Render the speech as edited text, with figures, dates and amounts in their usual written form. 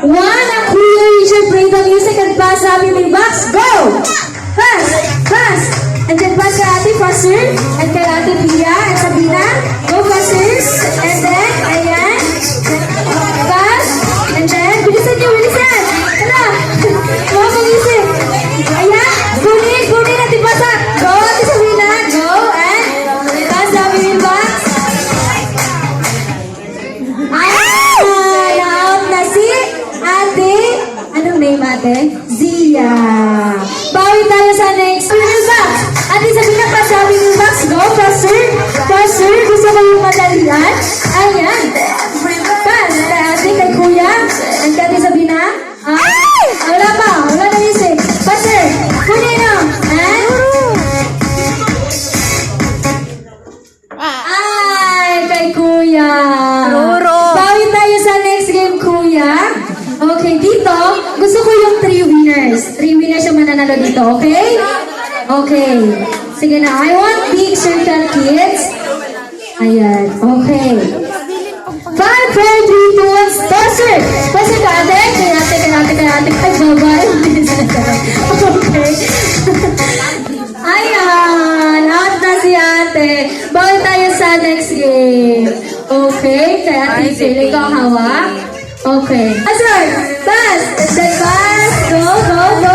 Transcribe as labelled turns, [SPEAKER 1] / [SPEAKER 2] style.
[SPEAKER 1] One, ang Kuya Richard, play the music and pass Happy Meal Box. Go! Pass! Pass! And then pass kay Ate Foster, and kay Ate Pia, and Sabina. Go, Fosters! And then, ayan. Pass! And then, bilisan niyo, bilisan! Hala! Mga pag-isip! Ayan! Kunin! Kunin! Ate Pasa! Go, Ate Sabina! Go! And pass Happy Meal Box. Ay! Out na si Ate, anong name ate? Zia. Bawi tayo sa next meal box. Ate Sabina, pa sa meal box. Go, faster. Faster. Gusto mo yung madalian? Ayan. Pass. Ate kay Kuya. And kay Ate Sabina. Ay! Wala pa. Wala na isip. Faster. Kunin nyo. And? Ay, kay Kuya. Bawi tayo sa next game, Kuya. Okay, dito, gusto ko yung 3 winners. 3 winners yung mananalo dito, okay? Okay. Sige na, I want big circle, kids. Ayan, okay. 5, 4, 3, 2, 1, tosser! Tosser ka, ate? Kaya ate. Ay, babay. Okay. Ayan, out na si ate. Bawi tayo sa next game. Okay, kaya ate Phil, ikaw hawak. Okay. Azor, pass! Then pass! Go, go, go,